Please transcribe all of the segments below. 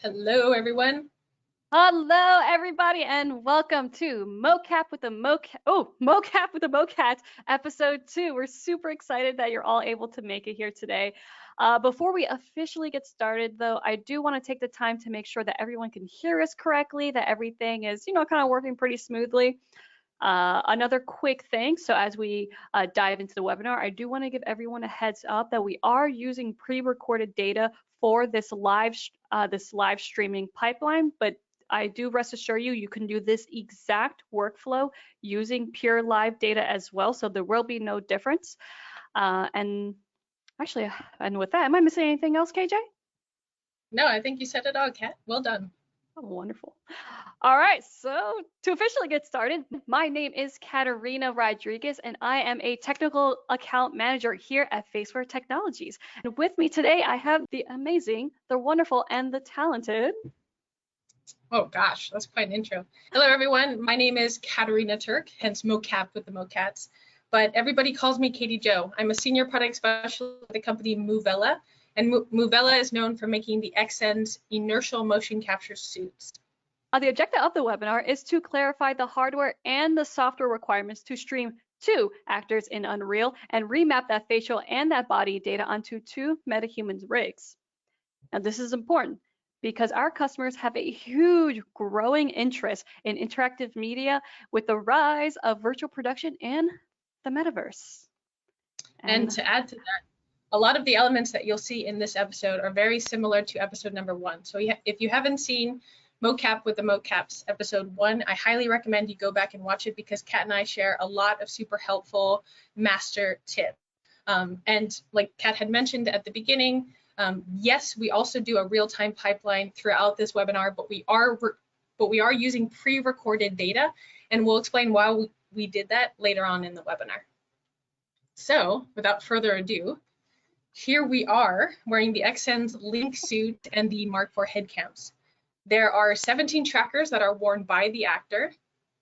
Hello, everyone. Hello, everybody, and welcome to Mocap with the MoCats, episode 2. We're super excited that you're all able to make it here today. Before we officially get started, though, I do want to take the time to make sure that everyone can hear us correctly, that everything is, kind of working pretty smoothly. Another quick thing, so as we dive into the webinar, I do want to give everyone a heads up that we are using pre-recorded data for this live streaming pipeline, but I do rest assure you, you can do this exact workflow using pure live data as well, so there will be no difference. And with that, am I missing anything else, KJ? No, I think you said it all, Kat. Well done. Oh, wonderful. All right, so to officially get started, my name is Catarina Rodriguez, and I am a technical account manager here at Faceware Technologies. And with me today, I have the amazing, the wonderful, and the talented. Oh gosh, that's quite an intro. Hello, everyone. My name is Catarina Turk, hence Mocap with the MoCats, but everybody calls me Katie Joe. I'm a senior product specialist at the company Movella, and Movella is known for making the Xsens inertial motion capture suits. The objective of the webinar is to clarify the hardware and the software requirements to stream 2 actors in Unreal and remap that facial and that body data onto 2 MetaHumans rigs. Now, this is important because our customers have a huge growing interest in interactive media with the rise of virtual production and the metaverse. And to add to that, a lot of the elements that you'll see in this episode are very similar to episode number 1. So if you haven't seen Mocap with the MoCaps episode 1, I highly recommend you go back and watch it because Kat and I share a lot of super helpful master tips. And like Kat had mentioned at the beginning, yes, we also do a real-time pipeline throughout this webinar, but we are using pre-recorded data, and we'll explain why we did that later on in the webinar. So without further ado, here we are wearing the Xsens Link suit and the Mark IV headcams. There are 17 trackers that are worn by the actor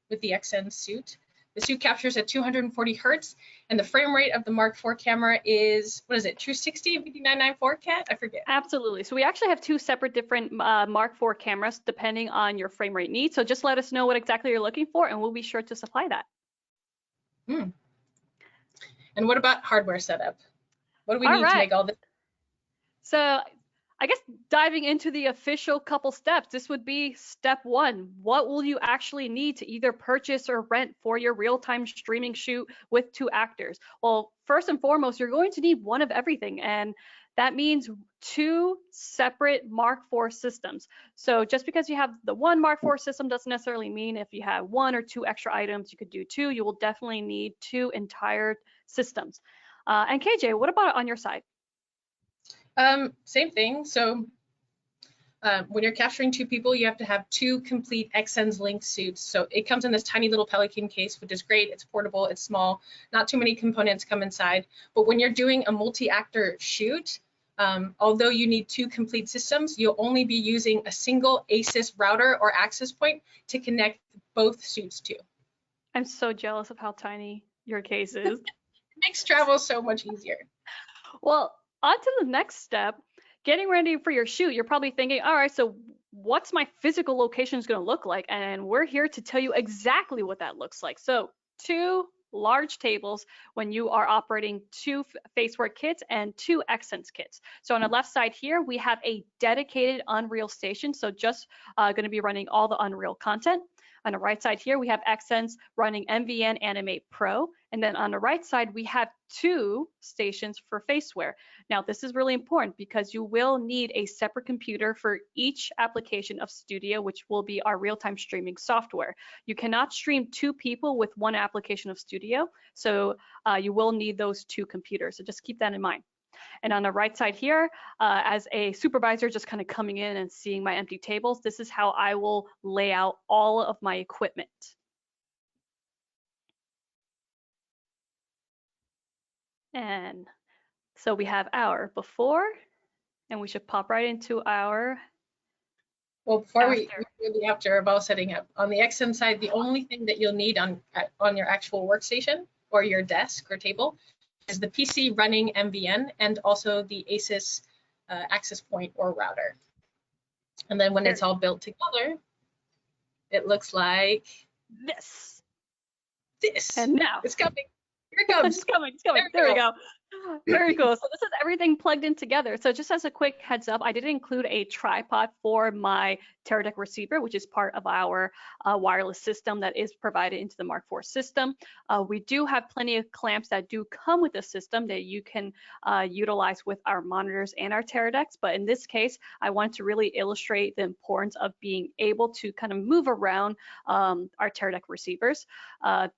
with the Xsens suit. The suit captures at 240 hertz, and the frame rate of the Mark IV camera is, what is it, 260 V994, Kat? I forget. Absolutely. So we actually have 2 separate different Mark IV cameras depending on your frame rate needs. So just let us know what exactly you're looking for, and we'll be sure to supply that. And what about hardware setup? What do we need to make all this? So I guess diving into the official couple steps, this would be step 1. What will you actually need to either purchase or rent for your real-time streaming shoot with 2 actors? Well, first and foremost, you're going to need one of everything, and that means 2 separate Mark IV systems. So just because you have the one Mark IV system doesn't necessarily mean if you have 1 or 2 extra items, you could do 2. You will definitely need 2 entire systems. And KJ, what about on your side? Same thing. So when you're capturing 2 people, you have to have 2 complete Xsens Link suits. So it comes in this tiny little Pelican case, which is great. It's portable, it's small, not too many components come inside. But when you're doing a multi-actor shoot, although you need 2 complete systems, you'll only be using a single ASUS router or access point to connect both suits to. I'm so jealous of how tiny your case is. It makes travel so much easier. Well, on to the next step, getting ready for your shoot. You're probably thinking, all right, so what's my physical location going to look like? And we're here to tell you exactly what that looks like. So 2 large tables when you are operating 2 Faceware kits and 2 Xsens kits. So on the left side here, we have a dedicated Unreal station. So just going to be running all the Unreal content. On the right side here, we have Xsens running MVN Animate Pro. And then on the right side, we have 2 stations for Faceware. Now, this is really important because you will need a separate computer for each application of Studio, which will be our real-time streaming software. You cannot stream 2 people with 1 application of Studio, so you will need those 2 computers. So just keep that in mind. And on the right side here, as a supervisor just kind of coming in and seeing my empty tables, this is how I will lay out all of my equipment. And so we have our before, and we should pop right into our Well, before we do the after of all setting up, on the Xsens side, the only thing that you'll need on your actual workstation or your desk or table is the PC running MVN and also the ASUS access point or router. And then when it's all built together, it looks like this. This. And now it's coming. Here it comes. It's coming. There we go. Very cool. So this is everything plugged in together. So just as a quick heads up, I did include a tripod for my Teradek receiver, which is part of our wireless system that is provided into the Mark IV system. We do have plenty of clamps that do come with the system that you can utilize with our monitors and our Teradeks. But in this case, I wanted to really illustrate the importance of being able to kind of move around our Teradek receivers.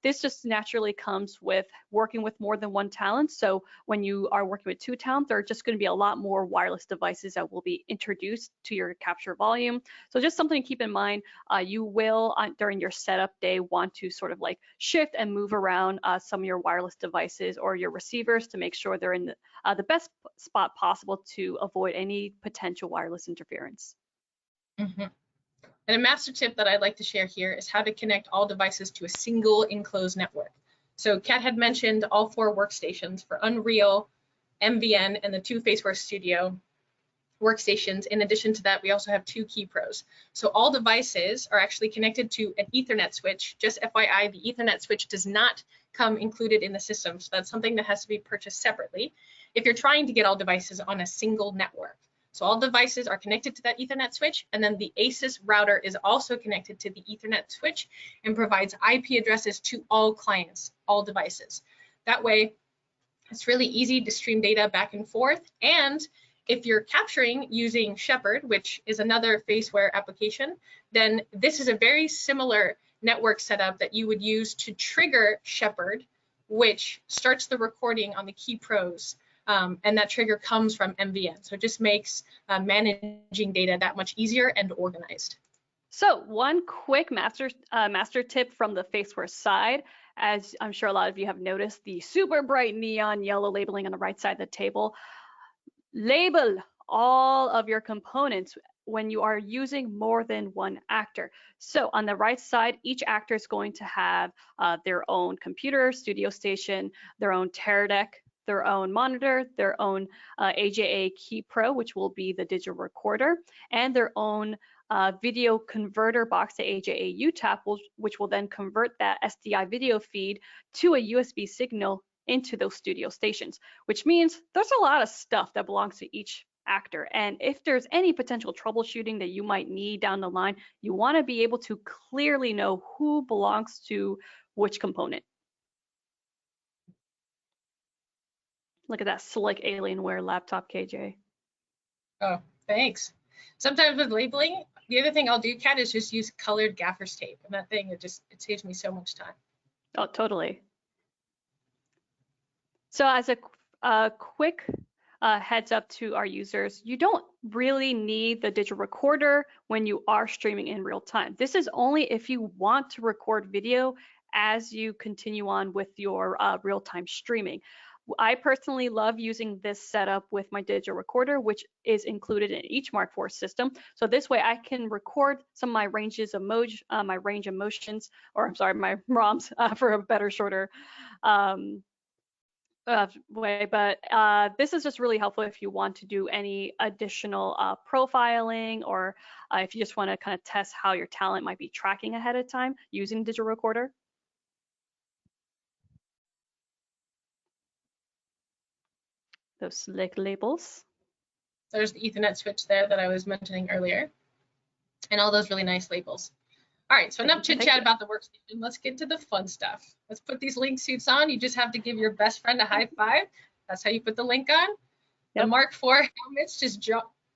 This just naturally comes with working with more than one talent. So when you are working with two talent, there are just going to be a lot more wireless devices that will be introduced to your capture volume. So just something to keep in mind. You will, during your setup day, want to sort of like shift and move around some of your wireless devices or your receivers to make sure they're in the best spot possible to avoid any potential wireless interference. Mm-hmm. And a master tip that I'd like to share here is how to connect all devices to a single enclosed network. So Kat had mentioned all 4 workstations for Unreal, MVN, and the 2 Faceware Studio workstations. In addition to that, we also have 2 Key Pros. So all devices are actually connected to an Ethernet switch. Just FYI, the Ethernet switch does not come included in the system. So that's something that has to be purchased separately if you're trying to get all devices on a single network. So all devices are connected to that Ethernet switch, and then the ASUS router is also connected to the Ethernet switch and provides IP addresses to all clients, all devices. That way, it's really easy to stream data back and forth. And if you're capturing using Shepherd, which is another Faceware application, then this is a very similar network setup that you would use to trigger Shepherd, which starts the recording on the Key Pros. And that trigger comes from MVN. So it just makes managing data that much easier and organized. So one quick master tip from the Faceware side, as I'm sure a lot of you have noticed, the super bright neon yellow labeling on the right side of the table. Label all of your components when you are using more than one actor. So on the right side, each actor is going to have their own computer, studio station, their own Teradek, their own monitor, their own AJA Key Pro, which will be the digital recorder, and their own video converter box to AJA UTAP, which will then convert that SDI video feed to a USB signal into those studio stations, which means there's a lot of stuff that belongs to each actor. And if there's any potential troubleshooting that you might need down the line, you want to be able to clearly know who belongs to which component. Look at that slick Alienware laptop, KJ. Oh, thanks. Sometimes with labeling, the other thing I'll do, Kat, is just use colored gaffer's tape. And that thing, it saves me so much time. Oh, totally. So as a quick heads up to our users, you don't really need the digital recorder when you are streaming in real time. This is only if you want to record video as you continue on with your real-time streaming. I personally love using this setup with my digital recorder, which is included in each Mark IV system. So this way I can record some of my ranges of my range of motions, or I'm sorry, my ROMs for a better, shorter way. But this is just really helpful if you want to do any additional profiling, or if you just want to kind of test how your talent might be tracking ahead of time using digital recorder. Those slick labels. There's the Ethernet switch there that I was mentioning earlier, and all those really nice labels. All right, so enough chit chat about the workstation. Let's get to the fun stuff. Let's put these link suits on. You just have to give your best friend a high five. That's how you put the link on. Yep. The Mark IV helmets just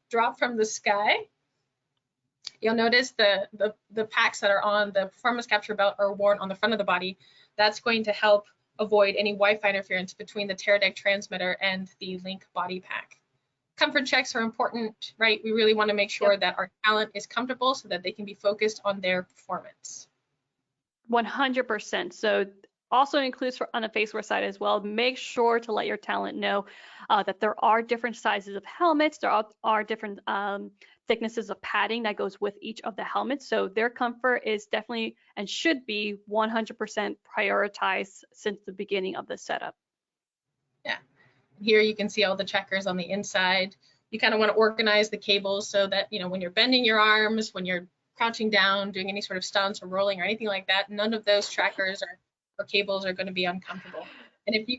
drop from the sky. You'll notice the packs that are on the performance capture belt are worn on the front of the body. That's going to help avoid any Wi-Fi interference between the Teradek transmitter and the Link body pack. Comfort checks are important, right? We really want to make sure that our talent is comfortable so that they can be focused on their performance. 100%. So also includes on the Faceware side as well, make sure to let your talent know that there are different sizes of helmets. There are different thicknesses of padding that goes with each of the helmets. So their comfort is definitely and should be 100% prioritized since the beginning of the setup. Yeah. Here you can see all the checkers on the inside. You kind of want to organize the cables so that, you know, when you're bending your arms, when you're crouching down, doing any sort of stunts or rolling or anything like that, none of those trackers or cables are going to be uncomfortable. And if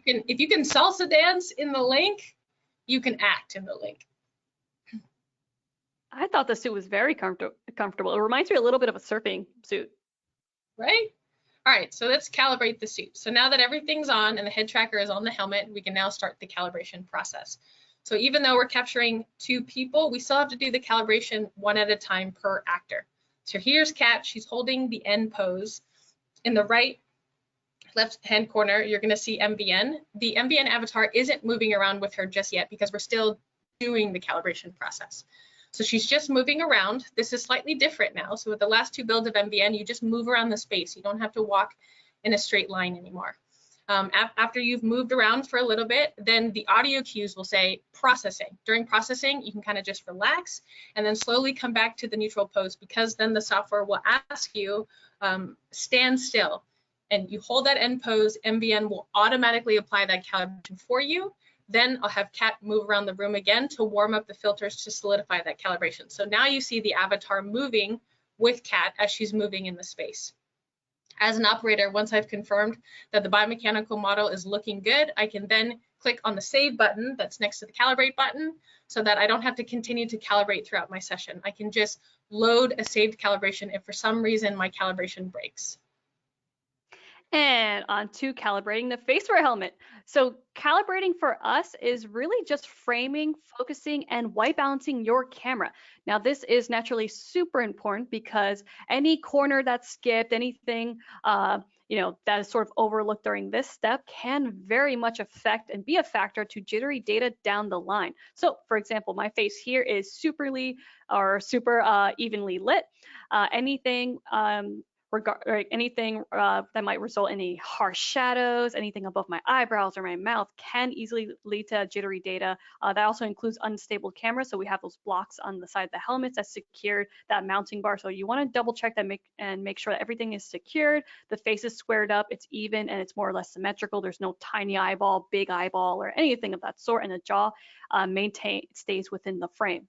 you can salsa dance in the link, you can act in the link. I thought the suit was very comfortable. It reminds me a little bit of a surfing suit. Right? All right, so let's calibrate the suit. So now that everything's on and the head tracker is on the helmet, we can now start the calibration process. So even though we're capturing 2 people, we still have to do the calibration 1 at a time per actor. So here's Kat, she's holding the N pose. In the right left hand corner, you're gonna see MVN. The MVN avatar isn't moving around with her just yet because we're still doing the calibration process. So she's just moving around. This is slightly different now. So with the last 2 builds of MVN, you just move around the space. You don't have to walk in a straight line anymore. After you've moved around for a little bit, then the audio cues will say processing. During processing, you can kind of just relax and then slowly come back to the neutral pose, because then the software will ask you, stand still. And you hold that end pose, MVN will automatically apply that calibration for you. Then I'll have Kat move around the room again to warm up the filters to solidify that calibration. So now you see the avatar moving with Kat as she's moving in the space. As an operator, once I've confirmed that the biomechanical model is looking good, I can then click on the save button that's next to the calibrate button so that I don't have to continue to calibrate throughout my session. I can just load a saved calibration if for some reason my calibration breaks. And on to calibrating the Faceware helmet. So calibrating for us is really just framing, focusing, and white balancing your camera. Now this is naturally super important because any corner that's skipped, anything you know, that is sort of overlooked during this step can very much affect and be a factor to jittery data down the line. So for example, my face here is super evenly lit. Anything that might result in any harsh shadows, anything above my eyebrows or my mouth can easily lead to jittery data. That also includes unstable cameras. So we have those blocks on the side of the helmets that secured that mounting bar. So you want to double check that and make sure that everything is secured. The face is squared up, it's even, and it's more or less symmetrical. There's no tiny eyeball, big eyeball, or anything of that sort. And the jaw stays within the frame.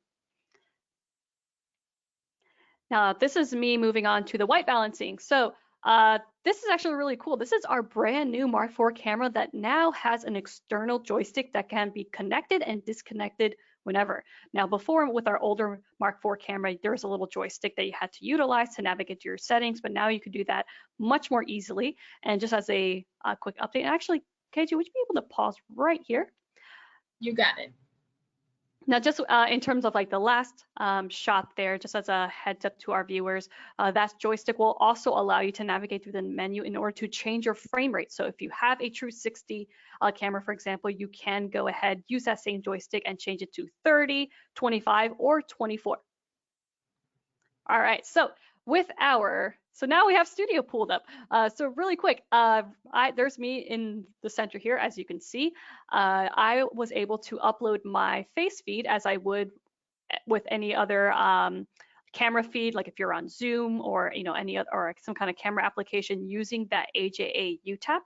Now, this is me moving on to the white balancing. So this is actually really cool. This is our brand new Mark IV camera that now has an external joystick that can be connected and disconnected whenever. Now, before with our older Mark IV camera, there was a little joystick that you had to utilize to navigate to your settings, but now you can do that much more easily. And just as a quick update, actually, KJ, would you be able to pause right here? You got it. Now, just in terms of like the last shot there, just as a heads up to our viewers, that joystick will also allow you to navigate through the menu in order to change your frame rate. So if you have a true 60 camera, for example, you can go ahead, use that same joystick and change it to 30, 25, or 24. All right, so so now we have Studio pulled up. So really quick, there's me in the center here, as you can see. I was able to upload my face feed as I would with any other camera feed, like if you're on Zoom or any other or some kind of camera application using that AJA UTAP.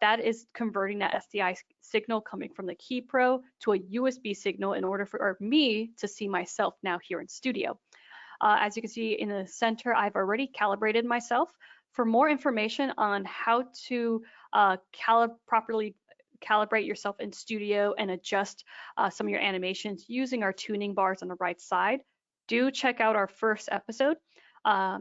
That is converting that SDI signal coming from the Key Pro to a USB signal in order for me to see myself now here in Studio. As you can see in the center, I've already calibrated myself. For more information on how to properly calibrate yourself in Studio and adjust some of your animations using our tuning bars on the right side, do check out our first episode.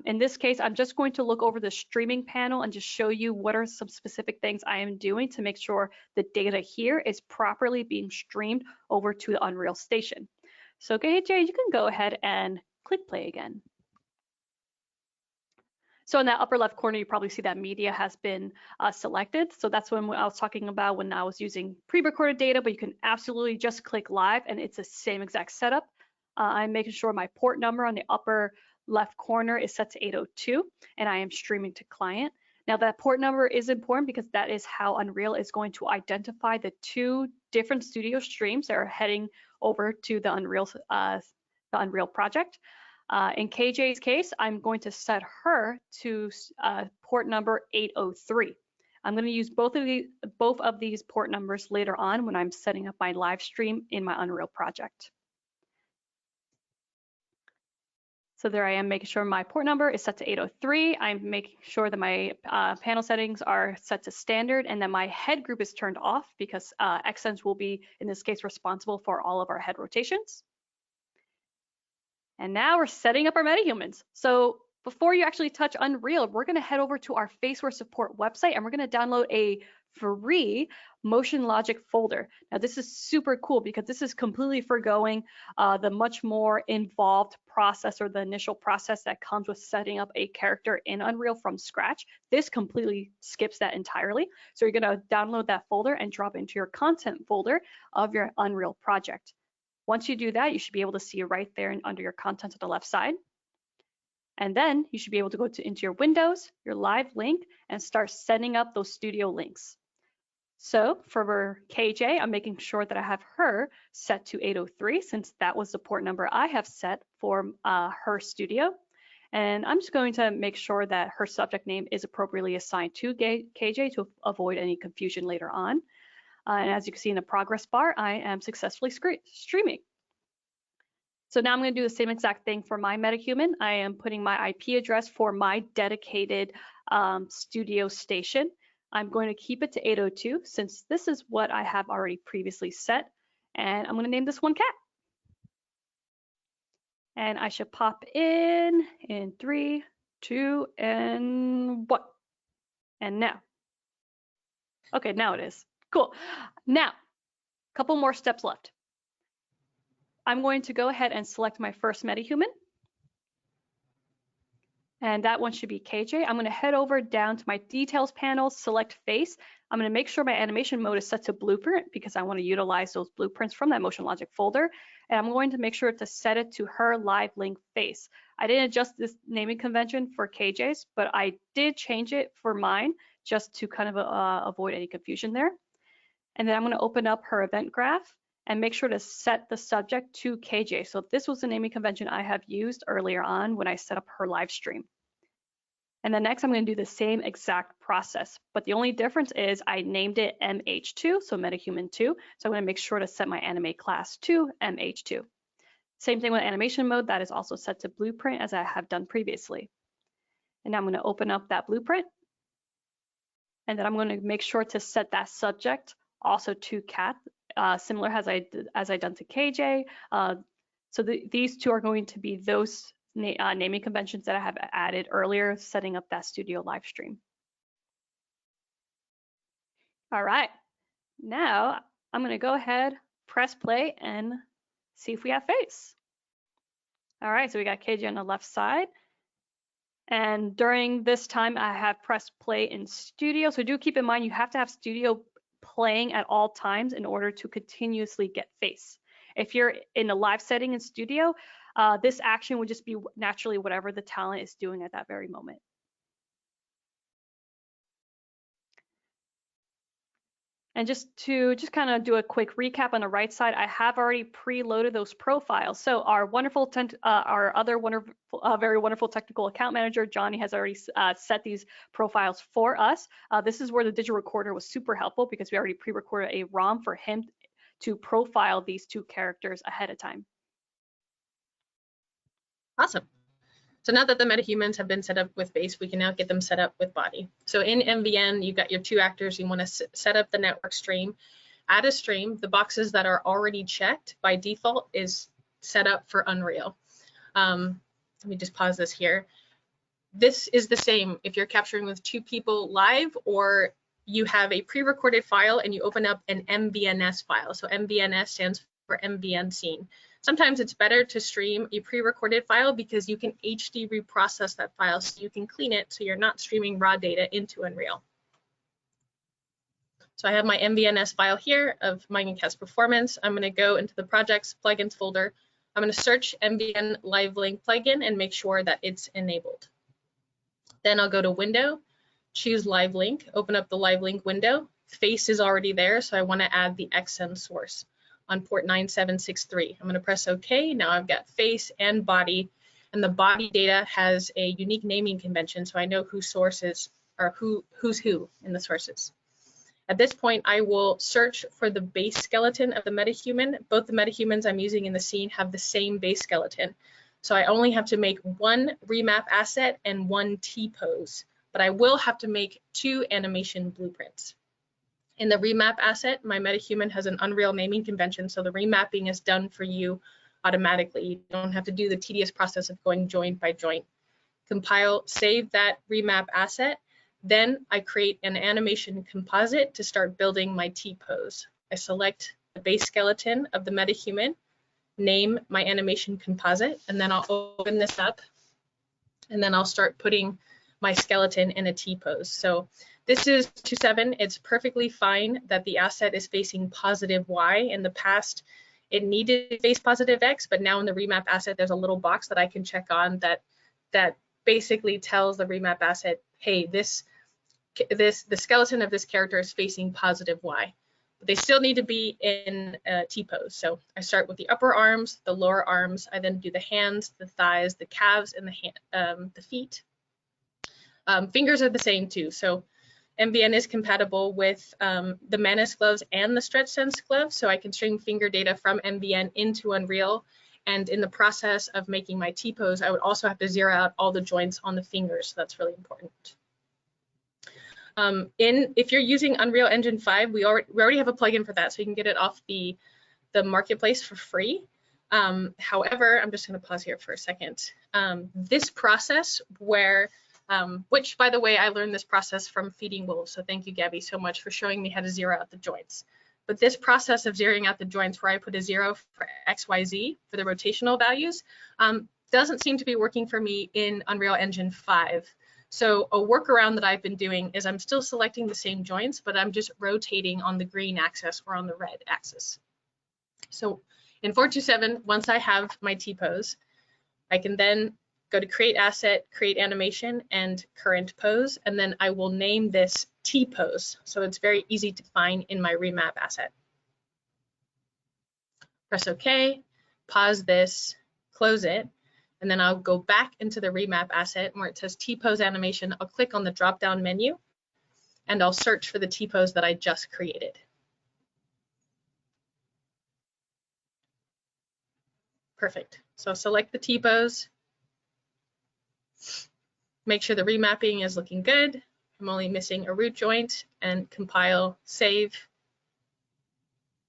In this case, I'm just going to look over the streaming panel and just show you what are some specific things I am doing to make sure the data here is properly being streamed over to the Unreal Station. So KJ, you can go ahead and click play again. So in that upper left corner, you probably see that media has been selected. So that's when I was talking about when I was using pre-recorded data, but you can absolutely just click live and it's the same exact setup. I'm making sure my port number on the upper left corner is set to 802 and I am streaming to client. Now that port number is important because that is how Unreal is going to identify the 2 different Studio streams that are heading over to the Unreal project. In KJ's case, I'm going to set her to port number 803. I'm going to use both of these port numbers later on when I'm setting up my live stream in my Unreal project. So there I am making sure my port number is set to 803. I'm making sure that my panel settings are set to standard and that my head group is turned off because Xsens will be, in this case, responsible for all of our head rotations. And now we're setting up our MetaHumans. So before you actually touch Unreal, we're going to head over to our Faceware support website and we're going to download a free Motion Logic folder. Now this is super cool because this is completely forgoing the much more involved process or the initial process that comes with setting up a character in Unreal from scratch. This completely skips that entirely. So you're going to download that folder and drop it into your content folder of your Unreal project. Once you do that, you should be able to see it right there and under your content on the left side. And then you should be able to go into your Windows, your live link, and start setting up those studio links. So for KJ, I'm making sure that I have her set to 803 since that was the port number I have set for her studio. And I'm just going to make sure that her subject name is appropriately assigned to KJ to avoid any confusion later on. And as you can see in the progress bar, I am successfully streaming. So now I'm going to do the same exact thing for my MetaHuman. I am putting my IP address for my dedicated studio station. I'm going to keep it to 802 since this is what I have already previously set. And I'm going to name this one Cat. And I should pop in 3, 2, and 1. And now. Okay, now it is. Cool. Now, a couple more steps left. I'm going to go ahead and select my first MetaHuman. And that one should be KJ. I'm going to head over down to my details panel, select face. I'm going to make sure my animation mode is set to blueprint because I want to utilize those blueprints from that Motion Logic folder. And I'm going to make sure to set it to her live link face. I didn't adjust this naming convention for KJ's, but I did change it for mine just to kind of avoid any confusion there. And then I'm going to open up her event graph and make sure to set the subject to KJ. So this was the naming convention I have used earlier on when I set up her live stream. And then next I'm going to do the same exact process, but the only difference is I named it MH2, so MetaHuman 2. So I'm going to make sure to set my anime class to MH2. Same thing with animation mode, that is also set to blueprint as I have done previously. And now I'm going to open up that blueprint. And then I'm going to make sure to set that subject also to Cat, similar as I done to KJ. So these two are going to be those naming conventions that I have added earlier, setting up that studio live stream. All right, now I'm going to go ahead, press play, and see if we have face. All right, so we got KJ on the left side. And during this time, I have pressed play in studio. So do keep in mind, you have to have studio playing at all times in order to continuously get face. If you're in a live setting in studio, this action would just be naturally whatever the talent is doing at that very moment. And just to kind of do a quick recap on the right side, I have already preloaded those profiles. So our wonderful, our other wonderful, very wonderful technical account manager, Johnny, has already set these profiles for us. This is where the digital recorder was super helpful because we already pre-recorded a ROM for him to profile these two characters ahead of time. Awesome. So now that the MetaHumans have been set up with face, we can now get them set up with body. So in MVN, you've got your two actors. You want to set up the network stream. Add a stream. The boxes that are already checked by default is set up for Unreal. Let me just pause this here. This is the same if you're capturing with two people live or you have a pre-recorded file and you open up an MVNS file. So MVNS stands for MVN scene. Sometimes it's better to stream a pre-recorded file because you can HD reprocess that file so you can clean it so you're not streaming raw data into Unreal. So I have my MVNS file here of my MoCats performance. I'm going to go into the projects plugins folder. I'm going to search MVN Live Link plugin and make sure that it's enabled. Then I'll go to Window, choose Live Link, open up the Live Link window. Face is already there, so I want to add the Xsens source on port 9763. I'm going to press OK. Now I've got face and body, and the body data has a unique naming convention, so I know whose sources or who's who in the sources. At this point, I will search for the base skeleton of the MetaHuman. Both the MetaHumans I'm using in the scene have the same base skeleton. So I only have to make one remap asset and one T-pose, but I will have to make 2 animation blueprints. In the remap asset, my MetaHuman has an Unreal naming convention, so the remapping is done for you automatically. You don't have to do the tedious process of going joint by joint. Compile, save that remap asset. Then I create an animation composite to start building my T-pose. I select the base skeleton of the MetaHuman, name my animation composite, and then I'll open this up, and then I'll start putting my skeleton in a T-pose. So this is 2.7. It's perfectly fine that the asset is facing positive Y. In the past, it needed to face positive X, but now in the remap asset, there's a little box that I can check on that basically tells the remap asset, hey, the skeleton of this character is facing positive Y. But they still need to be in T-pose. So I start with the upper arms, the lower arms. I then do the hands, the thighs, the calves, and the feet. Fingers are the same too. So MVN is compatible with the Manus gloves and the Xsens gloves. So I can stream finger data from MVN into Unreal. And in the process of making my T-pose, I would also have to zero out all the joints on the fingers. So that's really important. If you're using Unreal Engine 5, we already have a plugin for that, so you can get it off the marketplace for free. However, I'm just going to pause here for a second. This process where, which by the way, I learned this process from Feeding Wolves, so thank you, Gabby, so much for showing me how to zero out the joints. But this process of zeroing out the joints where I put a 0 for XYZ for the rotational values doesn't seem to be working for me in Unreal Engine 5. So a workaround that I've been doing is I'm still selecting the same joints, but I'm just rotating on the green axis or on the red axis. So in 4.2.7, once I have my T-pose, I can then go to create asset, create animation, and current pose, and then I will name this T-pose. So it's very easy to find in my remap asset. Press OK, pause this, close it, and then I'll go back into the remap asset where it says T-pose animation. I'll click on the drop-down menu, and I'll search for the T-pose that I just created. Perfect. So select the T-pose, make sure the remapping is looking good. I'm only missing a root joint, and compile, save.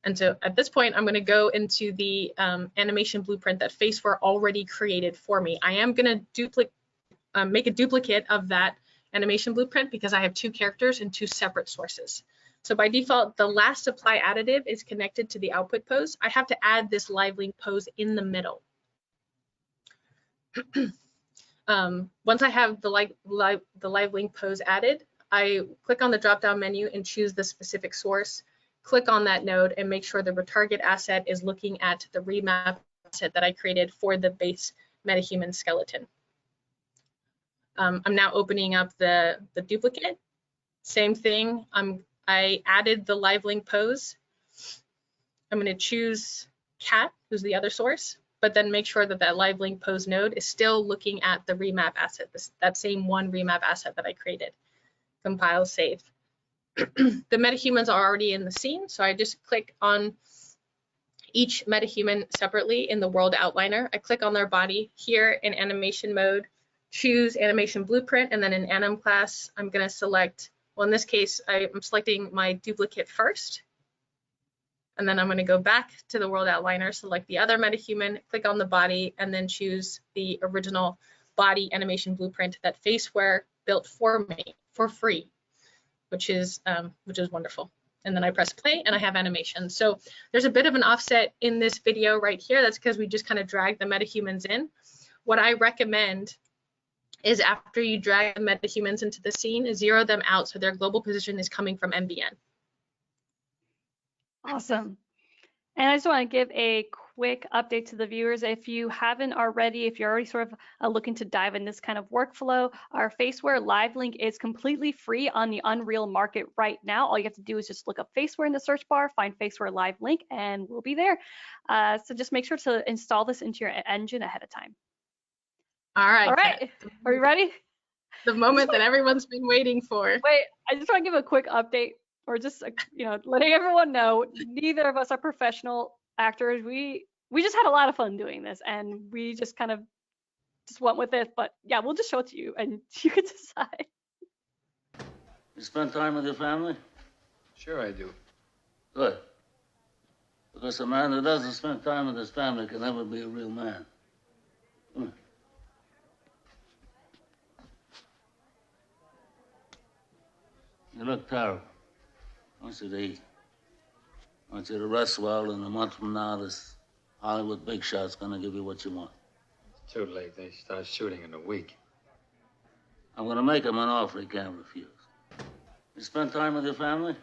And so at this point, I'm going to go into the animation blueprint that Faceware already created for me. I am going to make a duplicate of that animation blueprint because I have 2 characters and 2 separate sources. So by default, the last apply additive is connected to the output pose. I have to add this live link pose in the middle. Once I have the live link pose added, I click on the drop-down menu and choose the specific source. Click on that node and make sure the retarget asset is looking at the remap asset that I created for the base MetaHuman skeleton. I'm now opening up the duplicate. Same thing. I added the live link pose. I'm going to choose cat, who's the other source, but then make sure that that live link pose node is still looking at the remap asset, that same one remap asset that I created. Compile, save. The MetaHumans are already in the scene, so I just click on each MetaHuman separately in the world outliner. I click on their body here in animation mode, choose animation blueprint, and then in anim class, I'm going to select, well, in this case, I'm selecting my duplicate first, and then I'm going to go back to the world outliner, select the other MetaHuman, click on the body, and then choose the original body animation blueprint that Faceware built for me for free, which is wonderful. And then I press play and I have animation. So there's a bit of an offset in this video right here. That's because we just kind of dragged the MetaHumans in. What I recommend is after you drag the MetaHumans into the scene, zero them out so their global position is coming from MVN. Awesome. And I just want to give a quick update to the viewers. If you haven't already, if you're already sort of looking to dive in this kind of workflow, our Faceware live link is completely free on the Unreal market right now. All you have to do is just look up Faceware in the search bar, find Faceware live link, and we'll be there. So just make sure to install this into your engine ahead of time. All right. All right. Are you ready? The moment that everyone's been waiting for. Wait, I just want to give a quick update, or just letting everyone know neither of us are professional actors. We just had a lot of fun doing this, and we just kind of just went with it. But yeah, we'll just show it to you and you can decide. You spend time with your family? Sure I do. Good. Because a man who doesn't spend time with his family can never be a real man. Come on. You look terrible. I want you to eat. I want you to rest well, and a month from now, this Hollywood big shot's gonna give you what you want. It's too late. They start shooting in a week. I'm gonna make him an offer he can't refuse. You spend time with your family?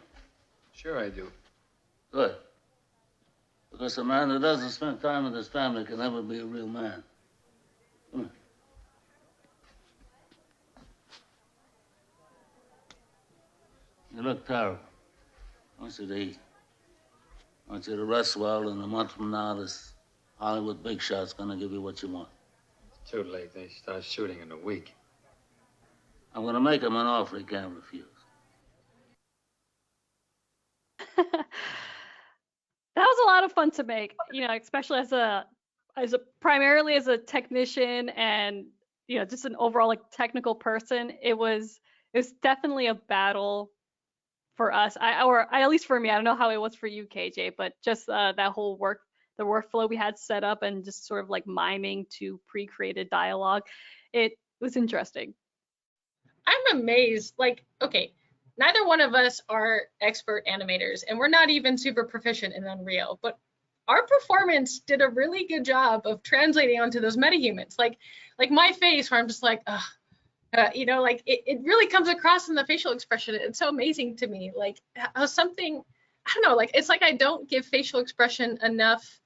Sure I do. Good. Because a man who doesn't spend time with his family can never be a real man. Come on. You look terrible. I want you to eat. I want you to rest well, and a month from now, this Hollywood big shot's gonna give you what you want. It's too late. They start shooting in a week. I'm gonna make him an offer he can't refuse. That was a lot of fun to make, especially as a primarily as a technician and just an overall like technical person. It was definitely a battle for us. Or at least for me. I don't know how it was for you, KJ, but just that whole the workflow we had set up and just sort of like miming to pre-created dialogue. It was interesting. I'm amazed. Like, okay, neither one of us are expert animators, and we're not even super proficient in Unreal, but our performance did a really good job of translating onto those metahumans. Like my face, where I'm just like, like it really comes across in the facial expression. It's so amazing to me. Like how something, I don't know, like it's like I don't give facial expression enough.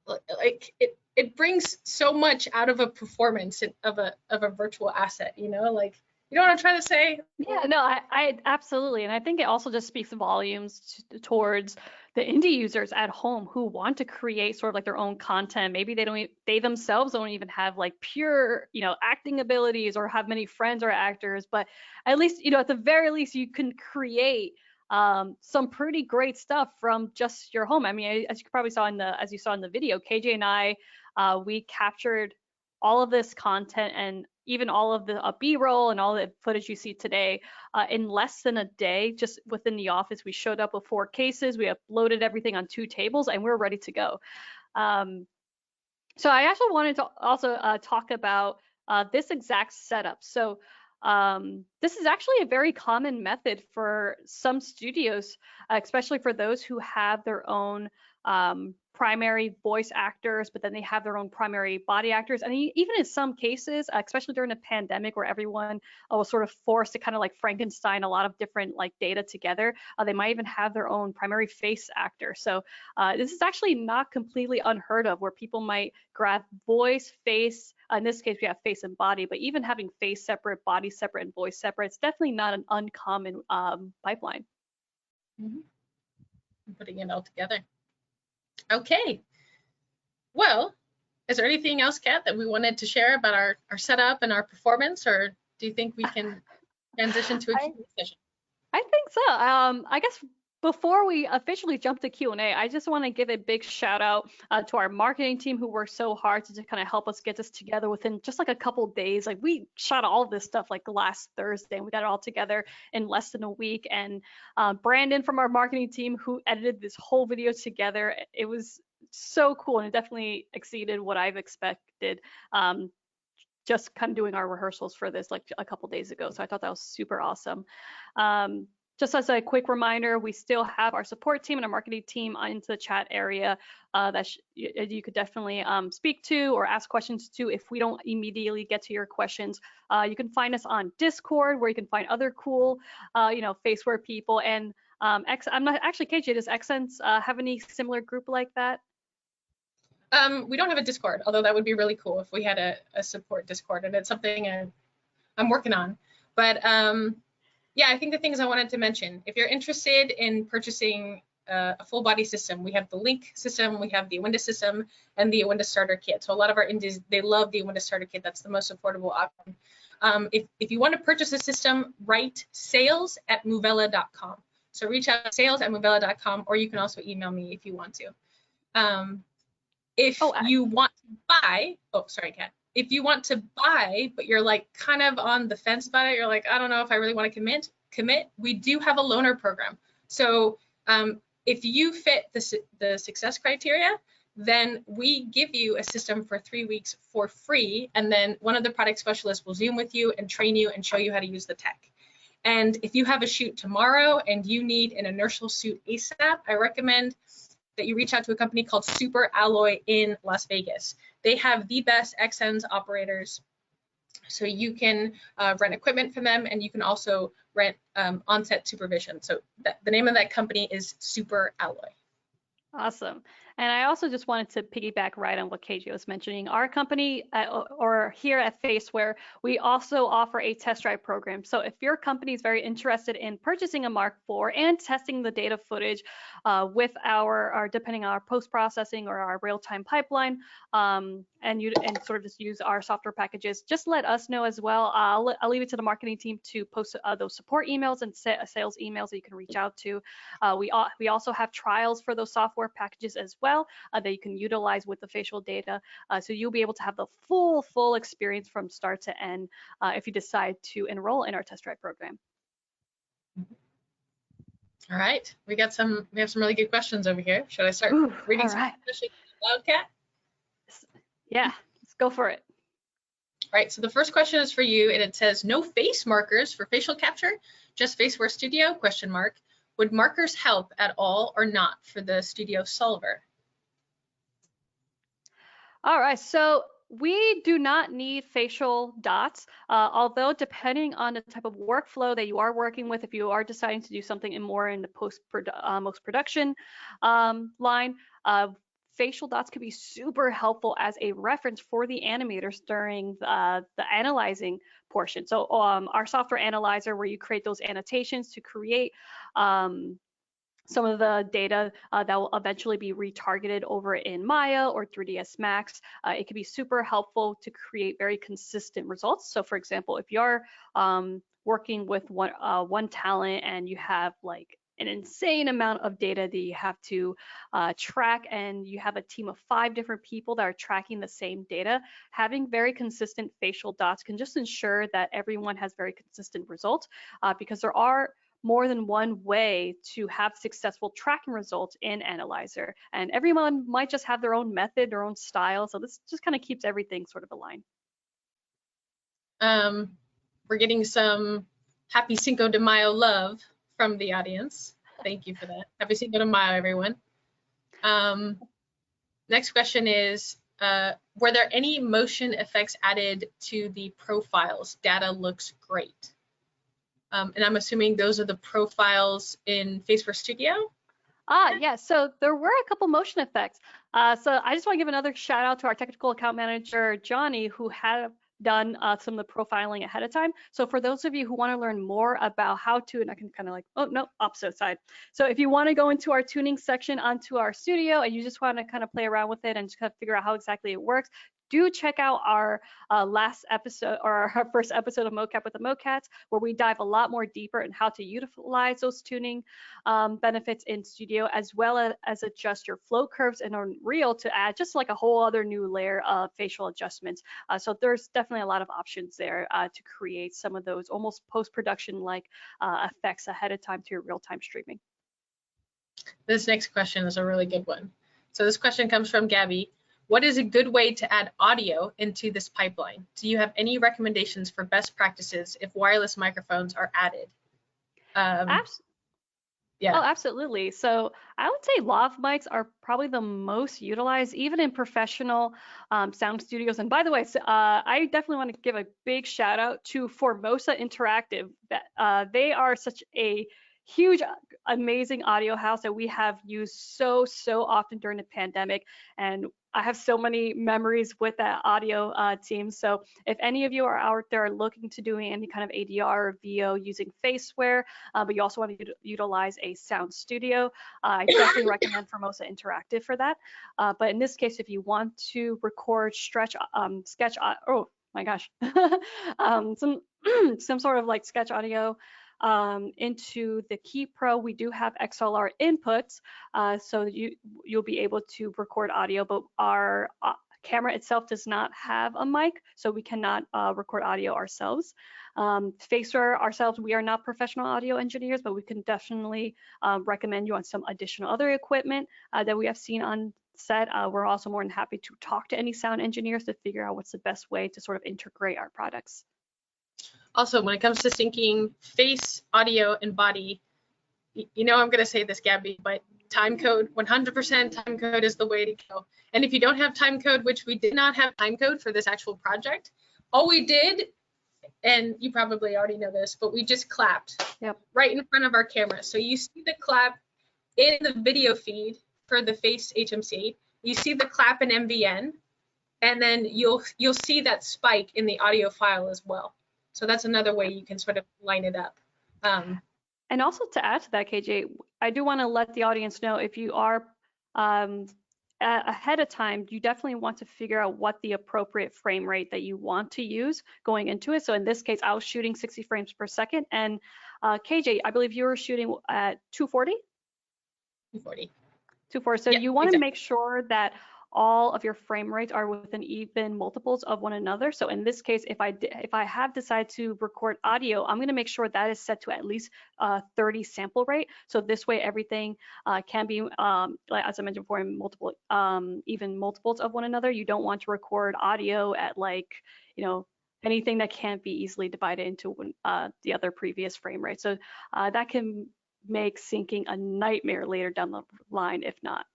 Like it brings so much out of a performance of a virtual asset. Like. You know what I'm trying to say? Yeah, no, I absolutely. And I think it also just speaks volumes towards the indie users at home who want to create sort of like their own content. Maybe they themselves don't even have like pure, acting abilities or have many friends or actors, but at least, at the very least, you can create some pretty great stuff from just your home. I mean, as you probably saw as you saw in the video, KJ and I, we captured all of this content and even all of the B-roll and all the footage you see today in less than a day. Just within the office, we showed up with 4 cases, we uploaded everything on 2 tables, and we're ready to go. So I actually wanted to also talk about this exact setup. So this is actually a very common method for some studios, especially for those who have their own primary voice actors, but then they have their own primary body actors. And even in some cases, especially during the pandemic where everyone was sort of forced to kind of like Frankenstein a lot of different like data together, they might even have their own primary face actor. So this is actually not completely unheard of, where people might grab voice, face, in this case we have face and body, but even having face separate, body separate, and voice separate, it's definitely not an uncommon pipeline. Mm-hmm. I'm putting it all together. Okay, well, is there anything else, Kat, that we wanted to share about our setup and our performance, or do you think we can transition to a Q&A session? I think so. I guess before we officially jump to Q&A, I just want to give a big shout out to our marketing team who worked so hard to kind of help us get this together within just like a couple of days. Like we shot all of this stuff like last Thursday and we got it all together in less than a week. And Brandon from our marketing team who edited this whole video together, it was so cool and it definitely exceeded what I've expected. Just kind of doing our rehearsals for this like a couple days ago. So I thought that was super awesome. Just as a quick reminder, we still have our support team and our marketing team into the chat area that you could definitely speak to or ask questions to if we don't immediately get to your questions. You can find us on Discord where you can find other cool, Faceware people. And I'm not actually, KJ, does Xsens have any similar group like that? We don't have a Discord, although that would be really cool if we had a support Discord, and it's something I'm working on. But yeah, I think the things I wanted to mention, if you're interested in purchasing a full body system, we have the Link system, we have the Windows system, and the Windows Starter Kit. So a lot of our indies, they love the Windows Starter Kit. That's the most affordable option. If you want to purchase a system, write sales@movella.com. So reach out to sales@movella.com, or you can also email me if you want to. If Oh, you want to buy, oh, sorry, Kat. If you want to buy, but you're like kind of on the fence about it, you're like, I don't know if I really want to commit, we do have a loaner program. So if you fit the success criteria, then we give you a system for 3 weeks for free. And then one of the product specialists will Zoom with you and train you and show you how to use the tech. And if you have a shoot tomorrow and you need an inertial suit ASAP, I recommend that you reach out to a company called Super Alloy in Las Vegas. They have the best Xsens operators. So you can rent equipment from them, and you can also rent on-set supervision. So the name of that company is Super Alloy. awesome. And I also just wanted to piggyback right on what KJ was mentioning. Our company, or here at Faceware, we also offer a test drive program. So if your company is very interested in purchasing a Mark IV and testing the data footage with our depending on our post-processing or our real-time pipeline, and sort of just use our software packages, just let us know as well. I'll leave it to the marketing team to post those support emails and sales emails that you can reach out to. We also have trials for those software packages as well that you can utilize with the facial data. So you'll be able to have the full experience from start to end if you decide to enroll in our test drive program. All right, we have some really good questions over here. Should I start reading some questions aloud, Kat? Yeah, let's go for it. All right, so the first question is for you, and it says, no face markers for facial capture, just Faceware Studio, ? Would markers help at all or not for the Studio Solver? All right, so we do not need facial dots, although depending on the type of workflow that you are working with, if you are deciding to do something more in the post-production line, facial dots could be super helpful as a reference for the animators during the analyzing portion. So our software analyzer, where you create those annotations to create some of the data that will eventually be retargeted over in Maya or 3ds Max. It can be super helpful to create very consistent results. So for example, if you're working with one talent and you have like an insane amount of data that you have to track, and you have a team of 5 different people that are tracking the same data, having very consistent facial dots can just ensure that everyone has very consistent results, because there are more than one way to have successful tracking results in Analyzer, and everyone might just have their own method, their own style. So this just kind of keeps everything sort of aligned. We're getting some happy Cinco de Mayo love from the audience. Thank you for that. Happy Cinco de Mayo, everyone. Next question is, were there any motion effects added to the profiles? Data looks great. And I'm assuming those are the profiles in Faceware Studio? Yeah, so there were a couple motion effects. So I just want to give another shout out to our technical account manager, Johnny, who had done some of the profiling ahead of time. So for those of you who want to learn more about how to, and I can kind of like, oh no, opposite side. So if you want to go into our tuning section onto our studio and you just want to kind of play around with it and just kind of figure out how exactly it works, do check out our last episode, or our first episode of Mocap with the MoCats, where we dive a lot more deeper in how to utilize those tuning benefits in Studio, as well as adjust your flow curves in Unreal to add just like a whole other new layer of facial adjustments. So there's definitely a lot of options there to create some of those almost post-production like effects ahead of time to your real-time streaming. This next question is a really good one. So this question comes from Gabby. What is a good way to add audio into this pipeline? Do you have any recommendations for best practices if wireless microphones are added? Yeah. Oh, absolutely. So I would say lav mics are probably the most utilized, even in professional sound studios. And by the way, I definitely want to give a big shout out to Formosa Interactive. They are such a huge, amazing audio house that we have used so often during the pandemic. And I have so many memories with that audio team. So if any of you are out there looking to doing any kind of ADR or VO using Faceware, but you also want to utilize a sound studio, I definitely recommend Formosa Interactive for that. But in this case, if you want to record sketch, oh my gosh, some sort of like sketch audio, into the Key Pro, we do have XLR inputs, so you'll be able to record audio, but our camera itself does not have a mic, so we cannot record audio ourselves. Faceware ourselves, we are not professional audio engineers, but we can definitely recommend you on some additional other equipment that we have seen on set. We're also more than happy to talk to any sound engineers to figure out what's the best way to sort of integrate our products. Also, when it comes to syncing face, audio, and body, you know I'm going to say this, Gabby, but time code, 100% time code is the way to go. And if you don't have time code, which we did not have time code for this actual project, all we did, and you probably already know this, but we just clapped right in front of our camera. So you see the clap in the video feed for the face HMC, you see the clap in MVN, and then you'll see that spike in the audio file as well. So that's another way you can sort of line it up. And also to add to that, KJ, I do want to let the audience know, if you are ahead of time, you definitely want to figure out what the appropriate frame rate that you want to use going into it. So in this case, I was shooting 60 frames per second, and KJ, I believe you were shooting at 240? 240. 240. So you want to make sure that all of your frame rates are within even multiples of one another. So in this case, if I have decided to record audio, I'm going to make sure that is set to at least 30 sample rate. So this way, everything can be, like as I mentioned before, in multiple, even multiples of one another. You don't want to record audio at, like, you know, anything that can't be easily divided into the other previous frame rate. So that can make syncing a nightmare later down the line, if not.